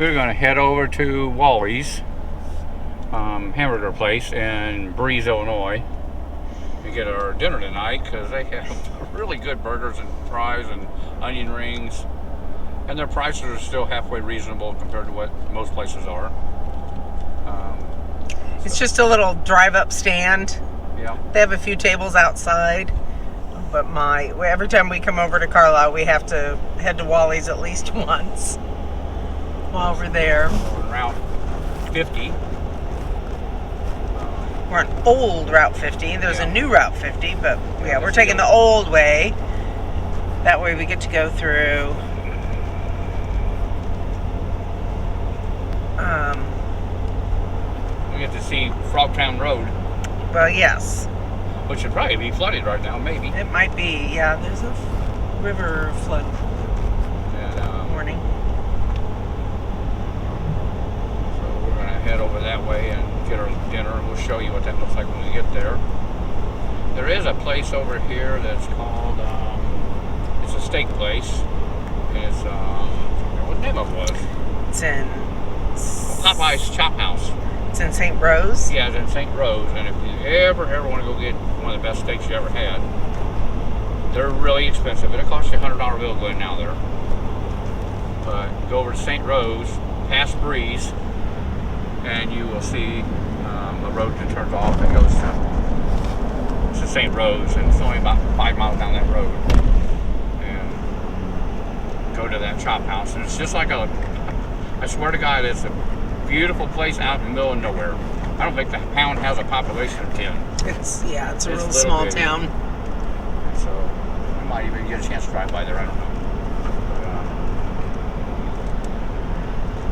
we're going to head over to Wally's hamburger place in Breeze, Illinois, and get our dinner tonight because they have really good burgers and fries and onion rings, and their prices are still halfway reasonable compared to what most places are. It's just a little drive-up stand. Yeah. They have a few tables outside, but every time we come over to Carlisle, we have to head to Wally's at least once while we're there. On Route 50. We're on old Route 50. There's Yeah. a new Route 50, but yeah, we're that's taking good. the old way. That way we get to go through We get to see Frogtown Road, well, yes. which should probably be flooded right now, maybe. It might be, yeah, there's a river flood And, warning. so we're going to head over that way and get our dinner, and we'll show you what that looks like when we get there. There is a place over here that's called, it's a steak place. And it's, what the name of it was? It's in Popeye's Chop House. It's in St. Rose. Yeah, it's in St. Rose, and if you ever want to go get one of the best steaks you ever had, they're really expensive. It'll cost you a $100 bill going down there. But go over to St. Rose, past Breeze, and you will see a road that turns off and goes to St. Rose, and it's only about 5 miles down that road. And go to that chop house, and it's just like I swear to God, it's a beautiful place out in the middle of nowhere. I don't think the town has a population of 10. It's a It's real little small bitty. town. So I might even get a chance to drive by there, I don't know.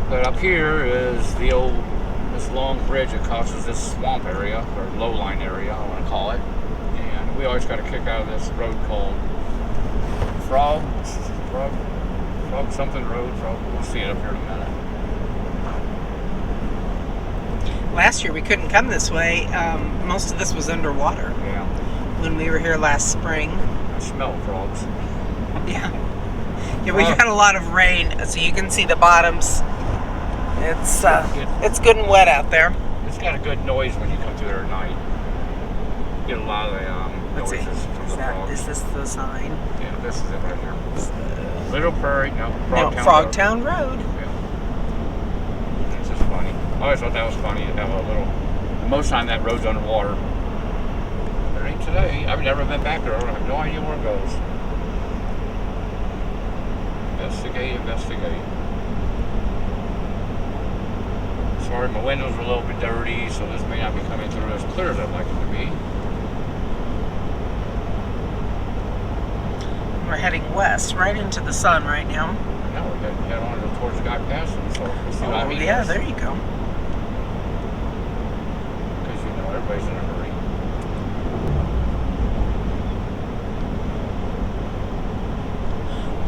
But up here is this long bridge that crosses this swamp area, or low-line area, I want to call it. And we always got a kick out of this road called Frog something road. We'll see it up here in a minute. Last year we couldn't come this way. Most of this was underwater Yeah, when we were here last spring. I smell frogs. Yeah. Yeah, we got a lot of rain, so you can see the bottoms. It's good and wet out there. It's got a good noise when you come through there at night. You get a lot of the Let's see. noises from the frogs. Is this the sign? Yeah, this is it right here. Little Prairie, no, No, Frogtown Road. Frogtown Road. Yeah. It's just funny. I always thought that was funny to have a little. Most of the time that road's underwater. But it ain't today. I've never been back there. I have no idea where it goes. Investigate. Sorry, my windows are a little bit dirty, so this may not be coming through as clear as I'd like it to be. We're heading west, right into the sun right now. Now we're going to head on towards the guy passing, so we'll see what he yeah, does. there you go. Because you know everybody's in a hurry.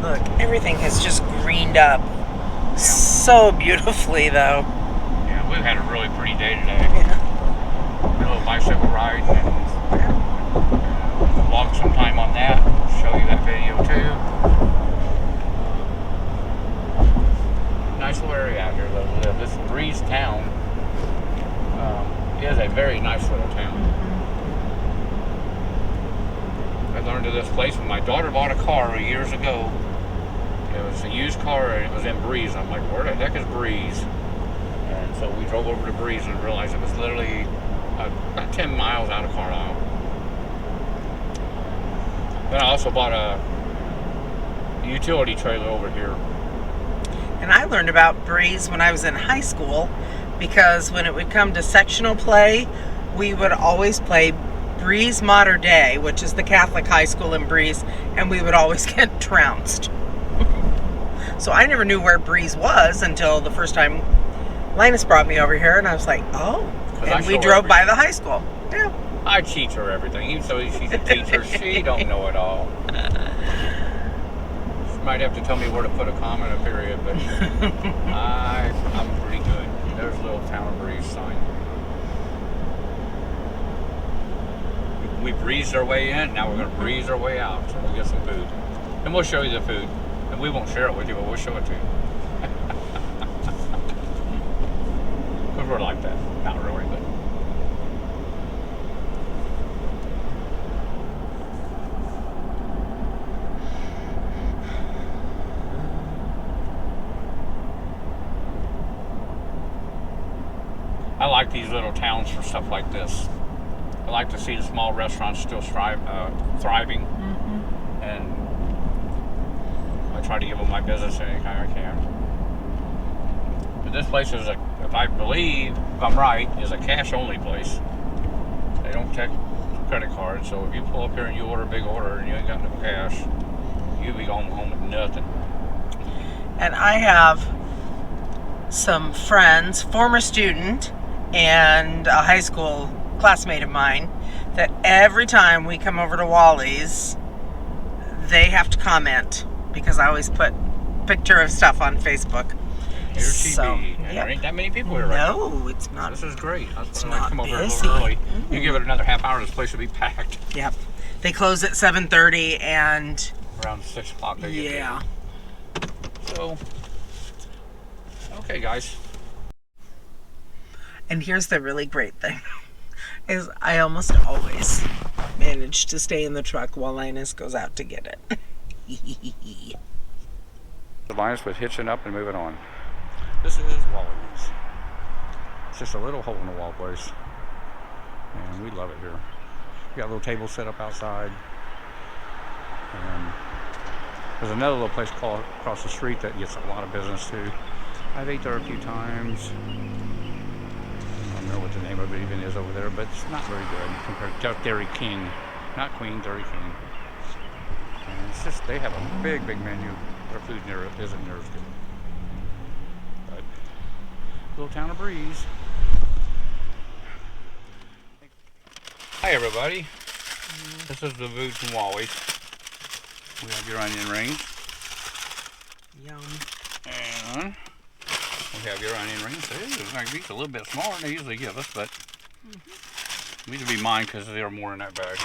Look, everything has just greened up so beautifully, though. Yeah, we've had a really pretty day today. Yeah. A little bicycle ride, and vlog some time on that. Show you that video too. Nice little area out here though. This Breeze town is a very nice little town. I learned of this place when my daughter bought a car years ago. It was a used car and it was in Breeze. I'm like, where the heck is Breeze? And so we drove over to Breeze and realized it was literally about 10 miles out of Carlisle. Then I also bought a utility trailer over here. And I learned about Breeze when I was in high school, because when it would come to sectional play, we would always play Breeze Mater Dei, which is the Catholic high school in Breeze, and we would always get trounced. So I never knew where Breeze was until the first time Linus brought me over here, and I was like, oh. And we drove by the high school. Yeah. I teach her everything, even though she's a teacher. She don't know it all. She might have to tell me where to put a comma and a period, but I'm pretty good. There's a little Town of Breeze sign. We breezed our way in, now we're going to breeze our way out, so we'll get some food. And we'll show you the food. And we won't share it with you, but we'll show it to you. everywhere like that. Not really, but. I like these little towns for stuff like this. I like to see the small restaurants still thriving, and I try to give them my business any kind I can. But this place is if I believe, if I'm right, is a cash-only place. They don't take credit cards, so if you pull up here and you order a big order and you ain't got no cash, you'll be going home with nothing. And I have some friends, former student and a high school classmate of mine, that every time we come over to Wally's, they have to comment because I always put picture of stuff on Facebook. Here she be. And there ain't that many people here right now. No, it's not. This is great. It's That's why I not come over here a busy. little early. You give it another half hour, this place will be packed. Yep. They close at 7:30 and Around 6 o'clock they get yeah. busy. So, okay guys. And here's the really great thing, is I almost always manage to stay in the truck while Linus goes out to get it. Linus was hitching up and moving on. This is Wally's. It's just a little hole in the wall place. And we love it here. We got a little table set up outside. And there's another little place called across the street that gets a lot of business too. I've ate there a few times. I don't know what the name of it even is over there, but it's not very good compared to Dairy King. Not Queen, Dairy King. And it's just, they have a big menu. Their food isn't near as good. But, little town of Breeze. Hi everybody. This is the food from Wally's. We have your onion rings. Yum. And we have your onion rings. These are a little bit smaller than they usually give us, but these would be mine because there are more in that bag.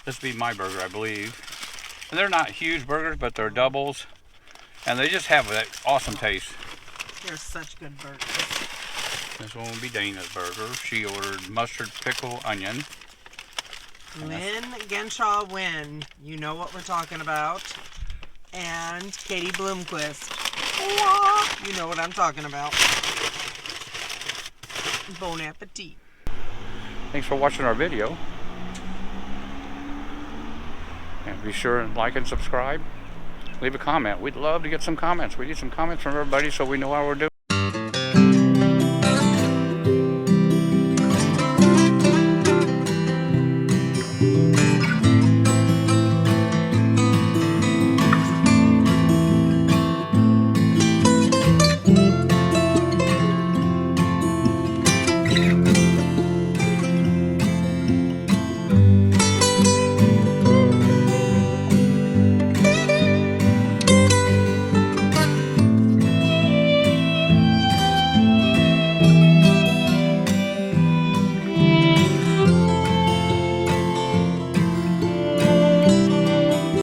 This would be my burger, I believe. And they're not huge burgers, but they're doubles. And they just have that awesome taste. They're such good burgers. This one will be Dana's burger. She ordered mustard, pickle, onion. Lynn Genshaw Wynn, you know what we're talking about. And Katie Bloomquist. You know what I'm talking about. Bon appetit. Thanks for watching our video. And be sure and like and subscribe. Leave a comment. We'd love to get some comments. We need some comments from everybody so we know how we're doing.